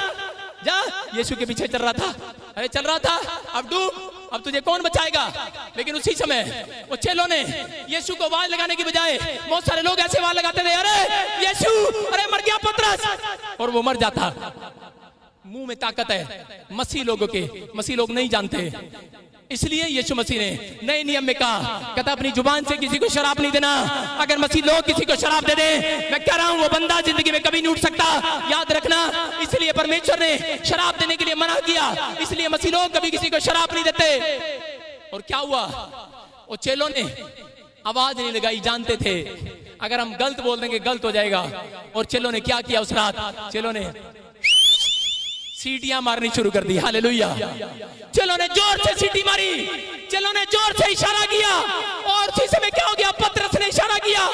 जा। यीशु के पीछे चल रहा था, अरे चल रहा था, अब डूब, अब तुझे कौन बचाएगा। लेकिन उसी समय वो चेलों ने यीशु को आवाज लगाने की बजाय, बहुत सारे लोग ऐसे आवाज लगाते थे अरे यीशु, अरे मर गया पतरस, और वो मर जाता। मुंह में ताकत है। मसीह लोगों के, मसीह लोग नहीं जानते, इसलिए यीशु मसीह ने नए नियम में कहा, कहता अपनी जुबान से किसी को शराब नहीं देना। अगर मसीह लोग किसी को शराब दे दे, मैं कह रहा हूं वो बंदा जिंदगी में कभी नहीं उठ सकता, याद रखना। इसलिए परमेश्वर ने शराब देने के लिए मना किया, इसलिए मसीह लोग कभी किसी को शराब नहीं देते। और क्या हुआ, वो चेलों ने आवाज नहीं लगाई, जानते थे अगर हम गलत बोल देंगे गलत हो जाएगा। और चेलों ने क्या किया उस रात, चेलों ने सीटियां मारनी शुरू कर दी। हालेलुया, चेलों ने जोर से सीटी मारी, चेलों ने जोर से इशारा किया। और उसी समय क्या हो गया, पतरस ने इशारा किया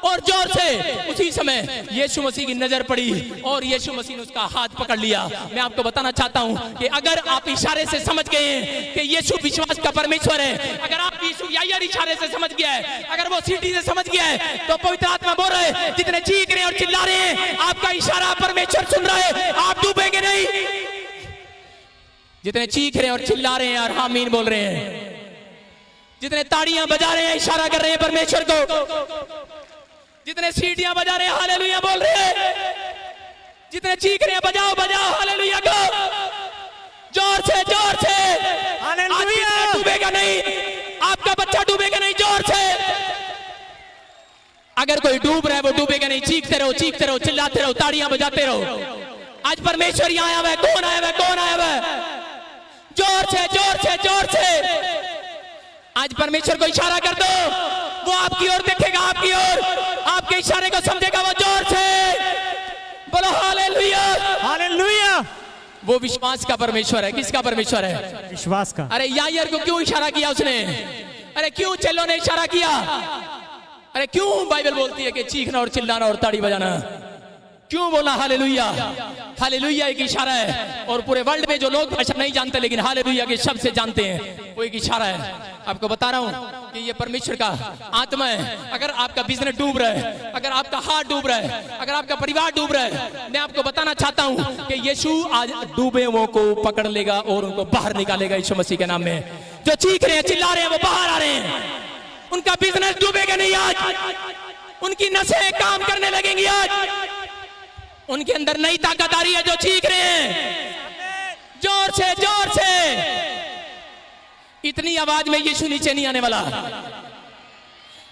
और जोर से। उसी समय यीशु मसीह की नजर पड़ी और यीशु मसीह ने उसका हाथ पकड़ लिया। मैं आपको बताना चाहता हूं कि अगर आप इशारे से समझ गए हैं कि यीशु विश्वास का परमेश्वर है, अगर आप यीशु यायर इशारे से समझ गया है, अगर वो सीटी से समझ गया है, तो पवित्र आत्मा बोल रहे हैं, जितने चीख रहे हैं और चिल्ला रहे हैं, आपका इशारा परमेश्वर सुन रहा है, आप डूबेंगे नहीं। जितने चीख रहे हैं और चिल्ला रहे हैं और आमीन बोल रहे हैं, जितने ताड़ियां बजा रहे हैं, इशारा कर रहे हैं परमेश्वर को, जितने सीटियां बजा रहे हैं हालेलुया बोल रहे हैं, जितने चीख रहे हैं बजाओ बजाओ हालेलुया को, जोर से जोर से। हालेलुया, डूबेगा नहीं, आपका बच्चा डूबेगा नहीं, जोर से। अगर कोई डूब रहा है वो डूबेगा नहीं। चीखते रहो, चिल्लाते रहो, ताड़ियां बजाते रहो। आज परमेश्वर यहाँ आया हुआ है। कौन आया हुआ है, कौन आया हुआ है? जोर से जोर से जोर से आज परमेश्वर को इशारा कर दो, वो आपकी ओर देखेगा, आपकी ओर, आपके इशारे को समझेगा। वो जोर से बोलो हालेलुया, हालेलुया। वो विश्वास का परमेश्वर है। किसका परमेश्वर है? विश्वास का। अरे यायर को क्यों इशारा किया उसने? अरे क्यों चेलों ने इशारा किया? अरे क्यों बाइबल बोलती है कि चीखना और चिल्लाना और ताड़ी बजाना? क्यों बोला हालेलुया? हालेलुया एक इशारा है। और पूरे वर्ल्ड में जो लोग भाषा नहीं जानते लेकिन हालेलुया के शब्द से जानते हैं, वो एक इशारा है। आपको बता रहा हूं, कि ये परमेश्वर का आत्मा है। अगर आपका बिजनेस डूब रहा है, अगर आपका हार्ट डूब रहा है, अगर आपका परिवार डूब रहा है, मैं आपको बताना चाहता हूं कि यीशु आज डूबे हुओं को पकड़ लेगा और उनको बाहर निकालेगा यीशु मसीह के नाम में। जो चीख रहे हैं, चिल्ला रहे हैं, वो बाहर आ रहे हैं। उनका बिजनेस डूबेगा नहीं आज, उनकी नसें काम करने लगेंगी आज, उनके अंदर नई ताकत आ रही है। जो चीख रहे हैं जोर से, जोर से, इतनी आवाज में यीशु नीचे नहीं आने वाला।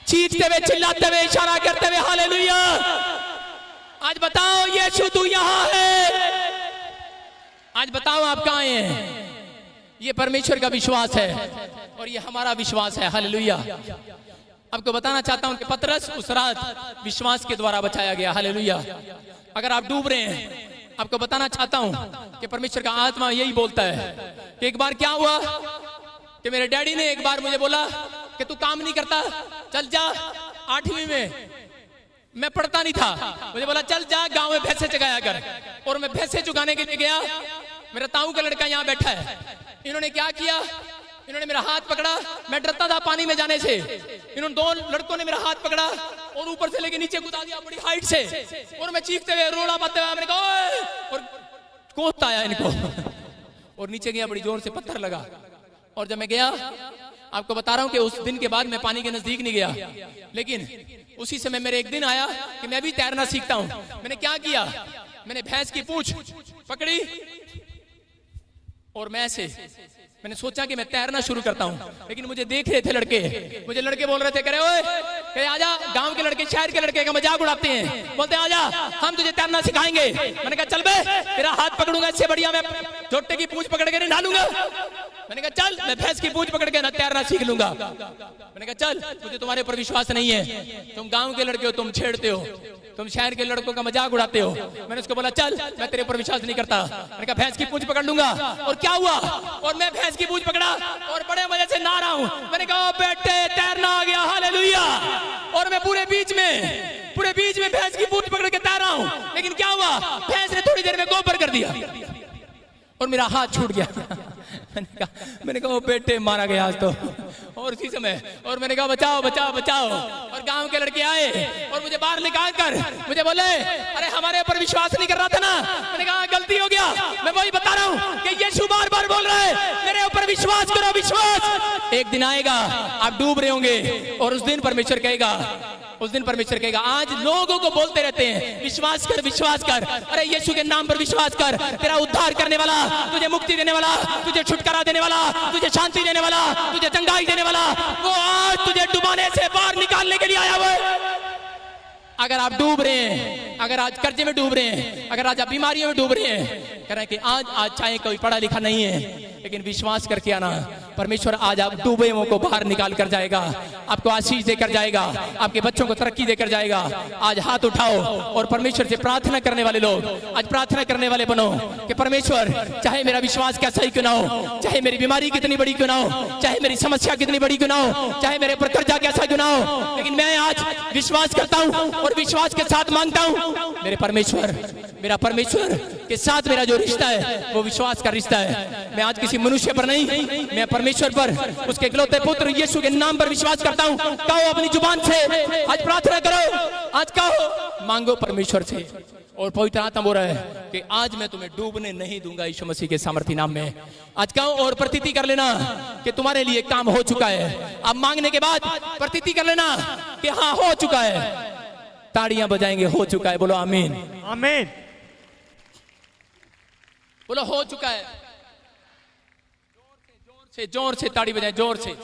चीखते हुए, चिल्लाते हुए, इशारा करते हुए, हालेलुया। आज बताओ यीशु तू यहां है, आज बताओ आप कहां हैं। ये परमेश्वर का विश्वास है और ये हमारा विश्वास है। हालेलुया। आपको बताना चाहता हूं कि पतरस उस रात विश्वास के द्वारा बचाया गया। हालेलुया। अगर आप डूब रहे हैं, आपको बताना चाहता हूं कि परमेश्वर का आत्मा यही बोलता है कि एक बार क्या हुआ कि मेरे डैडी ने एक बार मुझे बोला कि तू काम नहीं करता, चल जा 8वीं में मैं पढ़ता नहीं था, मुझे बोला चल जा गांव में भैंसे चगाया कर। और मैं भैंसे चुगाने के लिए गया। मेरा ताऊ का लड़का यहाँ बैठा है। इन्होंने क्या किया, इन्होंने मेरा हाथ पकड़ा। मैं डरता था पानी में जाने से। इन्होंने 2 लड़कों ने मेरा हाथ पकड़ा और ऊपर से लेके नीचे कूदा दिया बड़ी हाइट से। और मैं चीखते हुए, रोला पाते हुए मैंने कहा ओए, और कोसता आया इनको और नीचे गया, बड़ी जोर से पत्थर लगा। और जब मैं गया, आपको बता रहा हूं कि उस दिन के बाद मैं पानी के नजदीक नहीं गया। लेकिन उसी समय मेरे एक दिन आया कि मैं भी तैरना सीखता हूं। मैंने क्या किया, मैंने भैंस की पूंछ पकड़ी और मैंने सोचा कि मैं तैरना शुरू करता हूं। लेकिन मुझे देख रहे थे लड़के, मुझे लड़के बोल रहे थे, करे ओए, कहे आजा, गांव के लड़के, शहर के लड़के का मजाक उड़ाते हैं, बोलते हैं आजा हम तुझे तैरना सिखाएंगे। मैंने कहा चल बे, तेरा हाथ पकड़ूंगा, इससे बढ़िया मैं छोटे की पूंछ पकड़ के नहीं ढालूंगा। मैंने कहा चल, मैं भैंस की पूंछ पकड़ के ना तैरना सीख लूंगा। मैंने कहा चल, मुझे तुम्हारे ऊपर विश्वास नहीं है, तुम गाँव के लड़के हो, तुम छेड़ते हो, तुम शहर के लड़कों का मजाक उड़ाते हो। मैंने उसको बोला चल, मैं तेरे ऊपर विश्वास नहीं करता। मैंने कहा भैंस की पूंछ पकड़ लूंगा। और क्या हुआ, और मैं भैंस की पूंछ पकड़ा और बड़े मजे से नहा रहा हूं। मैंने कहा बेटे तैरना आ गया, हालेलुया। और मैं पूरे बीच में भैंस की पूंछ पकड़ के तैर रहा हूं। लेकिन क्या हुआ, भैंस ने थोड़ी देर में गोबर कर दिया और मेरा हाथ छूट गया। मैंने कहा बेटे मारा गया आज तो। और उसी समय और मैंने कहा बचाओ बचाओ बचाओ। और गांव के लड़के आए और मुझे बाहर निकाल कर मुझे बोले अरे हमारे ऊपर विश्वास नहीं कर रहा था ना। मैंने कहा गलती हो गया, मैं वही बता रहा हूँ कि यीशु बार बार बोल रहा है मेरे ऊपर विश्वास करो, विश्वास। एक दिन आएगा आप डूब रहे होंगे और उस दिन परमेश्वर कहेगा, आज लोगों को बोलते रहते हैं विश्वास कर विश्वास कर। अरे यीशु के नाम पर विश्वास कर, तेरा उद्धार करने वाला, तुझे मुक्ति देने वाला, तुझे छुटकारा देने वाला, तुझे शांति देने वाला, तुझे चंगाई देने वाला, वो आज तुझे डुबाने से बाहर निकालने के लिए आया हुआ है। अगर आप डूब रहे हैं, अगर आज कर्जे में डूब रहे हैं, अगर आज आप बीमारियों में डूब रहे हैं, कह रहे हैं कि आज चाहे कोई पढ़ा लिखा नहीं है लेकिन विश्वास करके आना, परमेश्वर आज आप डूबे हुओं को बाहर निकाल कर जाएगा, आपको आशीष देकर जाएगा, आपके बच्चों को तरक्की देकर जाएगा। आज हाथ उठाओ और परमेश्वर से प्रार्थना करने वाले लोग आज प्रार्थना करने वाले बनो कि परमेश्वर चाहे मेरा विश्वास कैसा ही क्यों ना हो, चाहे मेरी बीमारी कितनी बड़ी क्यों ना हो, चाहे मेरी समस्या कितनी बड़ी क्यों ना हो, चाहे मेरे ऊपर कर्जा कैसा क्यों ना हो, लेकिन मैं आज विश्वास करता हूं और विश्वास के साथ मांगता हूं मेरा परमेश्वर के साथ मेरा जो रिश्ता है वो विश्वास का रिश्ता है। मैं आज किसी मनुष्य पर नहीं, मैं परमेश्वर पर, उसके इकलौते पुत्र यीशु के नाम पर विश्वास करता हूं। कहो अपनी जुबान से, आज प्रार्थना करो, आज कहो, मांगो परमेश्वर से। और पवित्र आत्मा बोल रहा है कि आज मैं तुम्हें डूबने नहीं दूंगा यीशु मसीह के सामर्थी नाम में। आज कहो और प्रतीति कर लेना कि तुम्हारे लिए काम हो चुका है। अब मांगने के बाद प्रतीति कर लेना कि हाँ हो चुका है। ताड़ियां बजाएंगे, हो चुका है, बोलो आमीन आमीन। बोलो हो चुका है, जोर से ताड़ी बजाएं, जोर से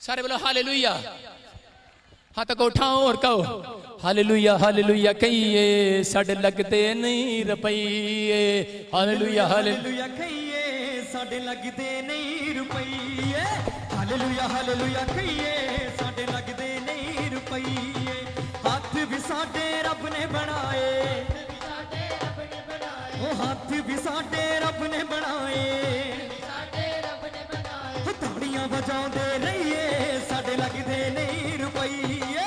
सारे बोलो हालेलुया। हाथ को उठाओ और कहो हालेलुया हालेलुया। कहिए साडे लगते नहीं रुपये, हालेलुया हालेलुया। कहिए साडे लगते नहीं रुपये, हालेलुया हालेलुया। कहिए साडे लगते नहीं रुपये, हाथ भी साडे रब ने बनाए, ओ हाथ भी साडे रब ने बनाए, ताड़ियां बजाते रहिए साडे लगते नहीं रुपये,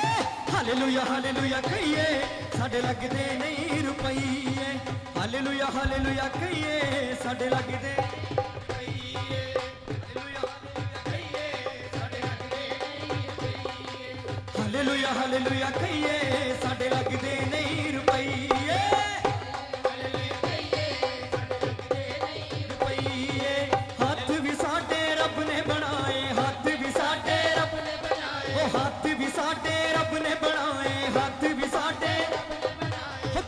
हालेलुया हालेलुया। कहिए साडे लगते नहीं रुपये, हालेलुया हालेलुया। कहिए साडे लगते रुपये, हालेलुया। हालेलुया कहिए साडे लगदे नहीं रुपईए रुपईए हाथ भी साडे रब ने बनाए हाथ भी साडे रब ने बनाए ओ हाथ भी साडे रब ने बनाए हाथ भी साडे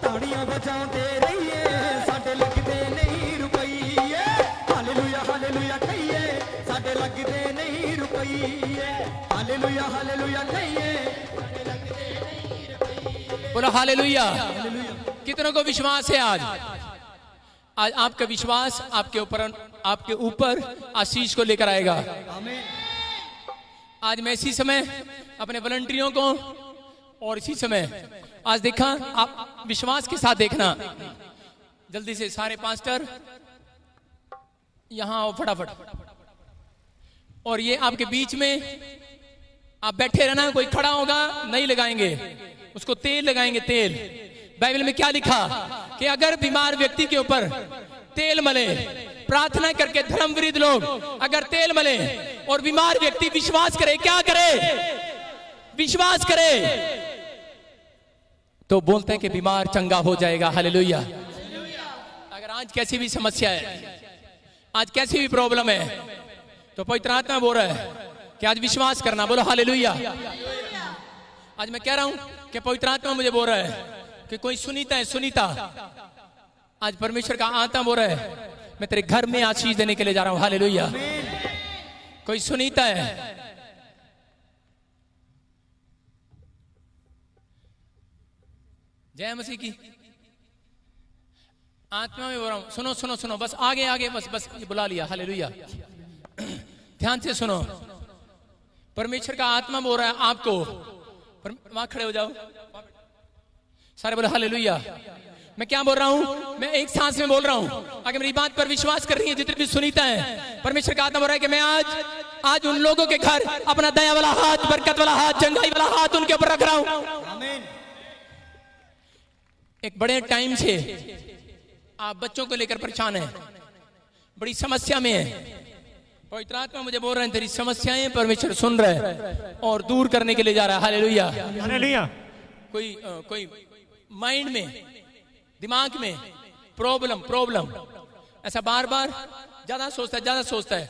ताड़ियां बजाते रहिए साडे लगदे नहीं रुपईए हालेलुया हालेलुया कहिए साडे लगदे नहीं रुपईए हालेलुया हालेलुया कहिए बोलो हालेलुया। कितनों को विश्वास है आज आपका विश्वास आपके ऊपर आशीष को लेकर आएगा। आज मैं इसी समय अपने वॉलंटियरों को और इसी समय आज देखा आप विश्वास के साथ देखना जल्दी से सारे पास्टर यहां आओ फटाफट और ये आपके बीच में आप बैठे रहना कोई खड़ा होगा नहीं लगाएंगे उसको तेल लगाएंगे तेल। बाइबल में क्या लिखा कि अगर बीमार व्यक्ति के ऊपर तेल मले प्रार्थना करके धर्म विरुद्ध लोग अगर तेल मले और बीमार व्यक्ति विश्वास करे क्या करे विश्वास करे तो बोलते हैं कि बीमार चंगा हो जाएगा। हालेलुया। अगर आज कैसी भी समस्या है आज कैसी भी प्रॉब्लम है तो पवित्र आत्मा बोल रहा है कि आज विश्वास करना। बोलो हालेलुया। आज मैं कह रहा हूं कि पवित्र आत्मा मुझे बोल रहा है कि कोई सुनीता है सुनीता आज परमेश्वर का आत्मा बोल रहा है मैं तेरे घर में आशीष देने के लिए जा रहा हूं। हालेलुया। कोई सुनीता है जय मसीह की आत्मा में बोल रहा हूं सुनो सुनो सुनो बस आगे आगे बस बस बुला लिया। हालेलुया। ध्यान से सुनो परमेश्वर का आत्मा बोल रहा है आपको वहां खड़े हो जाओ सारे बोलो हालेलुया। मैं क्या बोल रहा हूं मैं एक सांस में बोल रहा हूं अगर मेरी बात पर विश्वास कर रही है जितने भी सुनीता है परमेश्वर का आत्मा बोल रहा है कि मैं आज उन लोगों के घर अपना दया वाला हाथ बरकत वाला हाथ चंगाई वाला हाथ उनके ऊपर रख रहा हूं। एक बड़े टाइम से आप बच्चों को लेकर परेशान हैं बड़ी समस्या में है पवित्र आत्मा मुझे बोल रहे हैं तेरी समस्याएं परमेश्वर सुन रहा है और दूर करने के लिए जा रहा है। हालेलुया। हालेलुया। कोई माइंड में दिमाग में प्रॉब्लम ऐसा बार बार ज्यादा सोचता है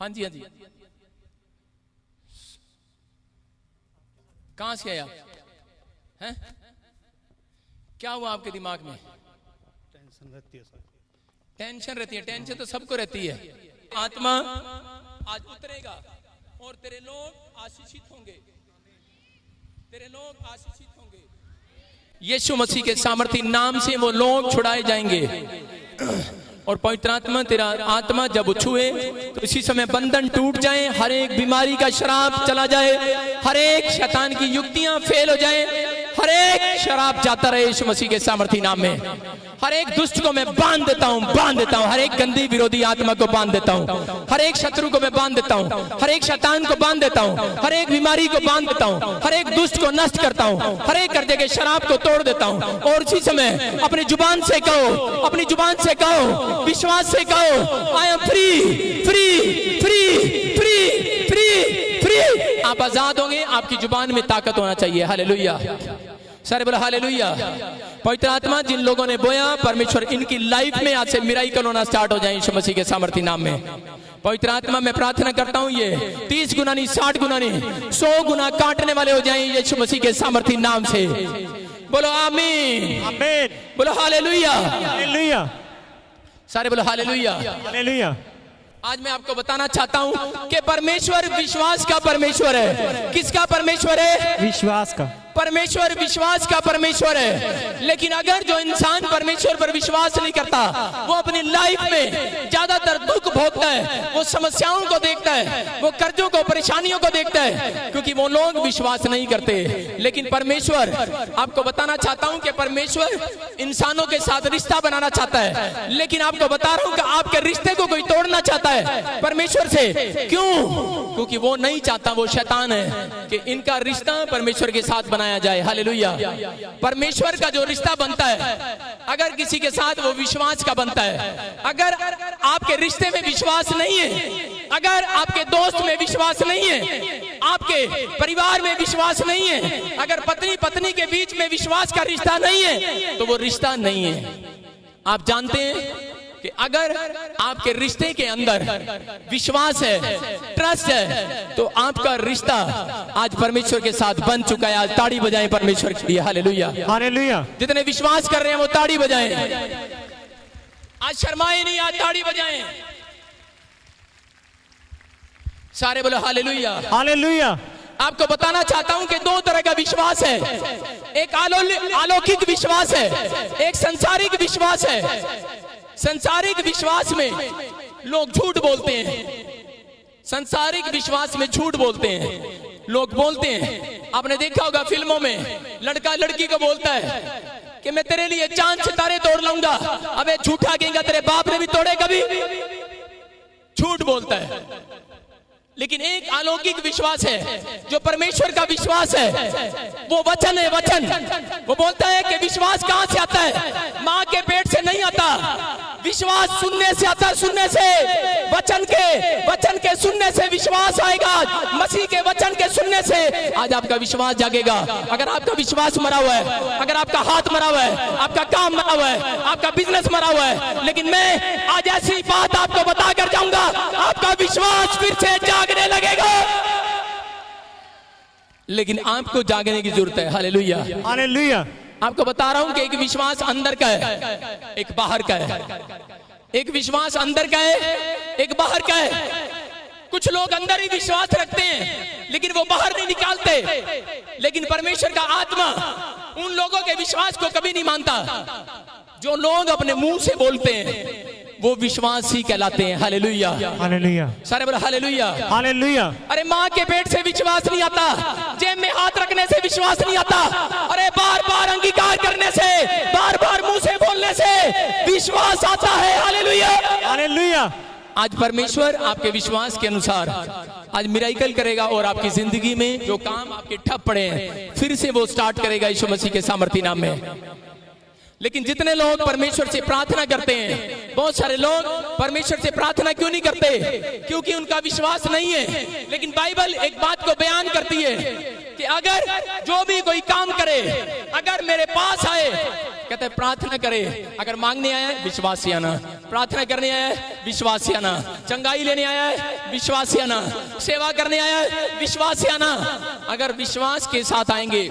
हाँ जी कहां से आया हैं क्या हुआ आपके दिमाग में टेंशन रहती है टेंशन तो सबको रहती है। आत्मा आज उतरेगा और तेरे लोग आशीषित होंगे यीशु मसीह के सामर्थी नाम से वो लोग छुड़ाए जाएंगे और पवित्र आत्मा तेरा आत्मा जब छुए तो इसी समय बंधन टूट जाए हर एक बीमारी का श्राप चला जाए हर एक शैतान की युक्तियां फेल हो जाए हर एक शराब जाता रहे यीशु मसीह के सामर्थी नाम में। हर एक दुष्ट को मैं बांध देता हूं हर एक गंदी विरोधी आत्मा को बांध देता हूं हर एक शत्रु को मैं बांध देता हूं हर एक शैतान को बांध देता हूं हर एक बीमारी को बांध देता हूं हर एक दुष्ट को नष्ट करता हूं हर एक कर्जे के शराब को तोड़ देता हूं और इसी समय अपनी जुबान से कहो विश्वास से कहो I am free free free free free free. आप आजाद होंगे आपकी जुबान में ताकत होना चाहिए। हालेलुया। सारे बोलो हालेलुया। पवित्र आत्मा जिन लोगों ने बोया परमेश्वर इनकी लाइफ में आज से मिराकल होना स्टार्ट हो जाए यीशु मसीह के सामर्थी नाम में। पवित्र आत्मा मैं प्रार्थना करता हूं ये 30 गुना नहीं 60 गुना नहीं 100 गुना काटने वाले हो जाएं यीशु मसीह के सामर्थी नाम से। बोलो आमीन आमीन। बोलो हालेलुया हालेलुया। सारे बोलो हालेलुया हालेलुया। आज मैं आपको बताना चाहता हूं कि परमेश्वर विश्वास का परमेश्वर है। किसका परमेश्वर है? विश्वास का परमेश्वर विश्वास का परमेश्वर है। लेकिन अगर जो इंसान परमेश्वर पर विश्वास नहीं करता वो अपनी लाइफ में ज्यादातर दुख भोगता है, वो समस्याओं को देखता है, वो कर्जों को परेशानियों को देखता है, क्योंकि वो लोग विश्वास नहीं करते। लेकिन परमेश्वर, आपको बताना चाहता हूं कि परमेश्वर इंसानों के साथ रिश्ता बनाना चाहता है, लेकिन आपको बता रहा हूं कि आपके रिश्ते को कोई तोड़ना चाहता है परमेश्वर से। क्यों? क्योंकि वो नहीं चाहता, वो शैतान है कि इनका रिश्ता परमेश्वर के साथ बनाया जाए। हालेलुया। परमेश्वर का जो रिश्ता बनता है अगर किसी के साथ वो विश्वास का बनता है। अगर आपके रिश्ते में विश्वास नहीं है अगर आपके दोस्त में विश्वास नहीं है, आपके परिवार में विश्वास नहीं है, अगर पत्नी पत्नी के बीच में विश्वास का रिश्ता नहीं है, तो वो रिश्ता नहीं है। आप जानते हैं कि अगर आपके रिश्ते के अंदर विश्वास है, ट्रस्ट है, तो आपका रिश्ता आज परमेश्वर के साथ बन चुका है। आज ताड़ी बजाएं परमेश्वर के लिए, हालेलुया। हालेलुया। जितने विश्वास कर रहे हैं वो ताड़ी बजाएं। आज शर्माए नहीं, आज ताड़ी बजाएं। सारे बोलो हालेलुया। हालेलुया। आपको बताना चाहता हूं कि दो तरह का विश्वास है, एक अलौकिक विश्वास है, एक संसारिक विश्वास है। संसारिक विश्वास में लोग झूठ बोलते हैं, संसारिक विश्वास में झूठ बोलते हैं। लोग बोलते हैं, आपने देखा होगा फिल्मों में, लड़का लड़की को बोलता है कि मैं तेरे लिए चांद सितारे तोड़ लूंगा। अबे झूठा कहेगा, तेरे बाप ने भी तोड़े कभी? झूठ बोलता है। लेकिन एक अलौकिक विश्वास है जो परमेश्वर का विश्वास है, वो वचन है, वचन। वो बोलता है कि विश्वास कहां से आता है? मां के पेट से नहीं आता। विश्वास सुनने से आता, सुनने से, वचन के सुनने से विश्वास आएगा। मसीह के वचन के सुनने से आज आपका विश्वास जागेगा। अगर आपका विश्वास मरा हुआ है, अगर आपका हाथ मरा हुआ है, आपका काम मरा हुआ है, आपका बिजनेस मरा हुआ है, लेकिन मैं आज ऐसी बात आपको बताकर जाऊंगा, आपका विश्वास फिर से जागने लगेगा। लेकिन आपको जागने की जरूरत है। हालेलुया। हालेलुया। आपको बता रहा हूं कि एक विश्वास अंदर का है, एक बाहर का है। एक विश्वास अंदर का है, एक बाहर का है। कुछ लोग अंदर ही विश्वास रखते हैं लेकिन वो बाहर नहीं निकालते। लेकिन परमेश्वर का आत्मा उन लोगों के विश्वास को कभी नहीं मानता। जो लोग अपने मुंह से बोलते हैं वो विश्वास ही कहलाते हैं। हालेलुया। हालेलुया। सारे बोलो हालेलुया। हालेलुया। अरे माँ के पेट से विश्वास नहीं आता, जेब में हाथ रखने से विश्वास नहीं आता, अरे बार बार अंगीकार करने से, बार बार मुंह से बोलने से विश्वास आता है। हालेलुया। हालेलुया। आज परमेश्वर आपके विश्वास के अनुसार आज मिराइकल करेगा और आपकी जिंदगी में जो काम आपके ठप पड़े हैं फिर से वो स्टार्ट करेगा यीशु मसीह के सामर्थी नाम में। लेकिन जितने लोग परमेश्वर से प्रार्थना करते हैं, बहुत सारे लोग परमेश्वर से प्रार्थना क्यों नहीं करते? क्योंकि उनका विश्वास नहीं है। लेकिन बाइबल एक बात को बयान करती है कि अगर जो भी कोई काम करे, अगर मेरे पास आए, कहते हैं प्रार्थना करे, अगर मांगने आया है विश्वास से आना, प्रार्थना करने आया है विश्वास से आना, चंगाई लेने आया है विश्वास से आना, सेवा करने आया है विश्वास से आना। अगर विश्वास के साथ आएंगे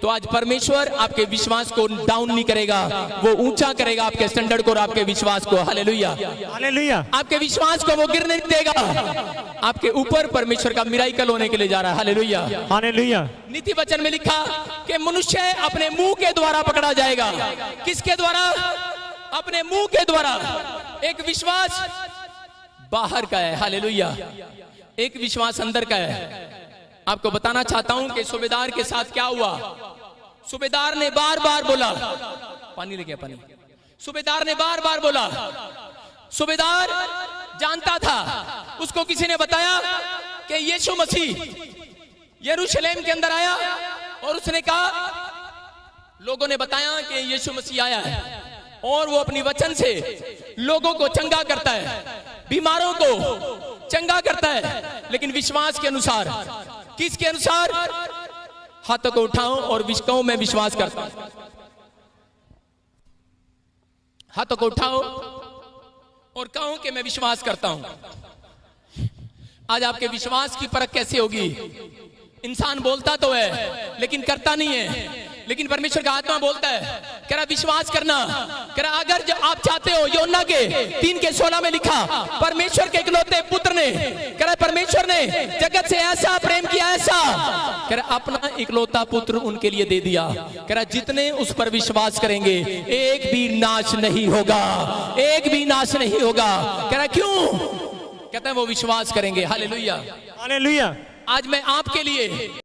तो आज परमेश्वर आपके विश्वास को डाउन नहीं करेगा, वो ऊंचा करेगा आपके स्टैंडर्ड को और आपके विश्वास को। हालेलुया। हालेलुया। आपके विश्वास को वो गिरने नहीं देगा। आपके ऊपर परमेश्वर का मिराइकल होने के लिए जा रहा है। हालेलुया। हालेलुया। नीति वचन में लिखा कि मनुष्य अपने मुंह के द्वारा पकड़ा जाएगा। किसके द्वारा? अपने मुंह के द्वारा। एक विश्वास बाहर का है, हालेलुया, एक विश्वास अंदर का है। आपको बताना चाहता हूं कि सूबेदार के साथ क्या हुआ। सूबेदार ने बार बार बोला, पानी लेके पानी। सूबेदार ने बार बार बोला। सूबेदार जानता था, उसको किसी ने बताया कि यीशु मसीह यरूशलेम के अंदर आया और उसने कहा, लोगों ने बताया कि यीशु मसीह आया है और वो अपनी वचन से लोगों को चंगा करता है, बीमारों को चंगा करता है। लेकिन विश्वास के अनुसार, किसके अनुसार? हाथों को उठाओ और कहूं मैं विश्वास करता हूं। हाथों को उठाओ और कहूं कि मैं विश्वास करता हूं। आज आपके विश्वास की परख कैसे होगी? इंसान बोलता तो है लेकिन करता नहीं है। लेकिन परमेश्वर का आत्मा बोलता है, कह रहा विश्वास करना। कह रहा अगर जो आप चाहते हो, योना के 3:16 में लिखा, परमेश्वर के इकलौते पुत्र ने, कह रहा परमेश्वर ने जगत से ऐसा प्रेम किया, ऐसा, कह रहा अपना इकलौता पुत्र उनके लिए दे दिया। कह रहा जितने उस पर विश्वास करेंगे एक भी नाश नहीं होगा, एक भी नाश नहीं होगा। कह रहा क्यों? कहता है वो विश्वास करेंगे। हालेलुया। हालेलुया। आज मैं आपके लिए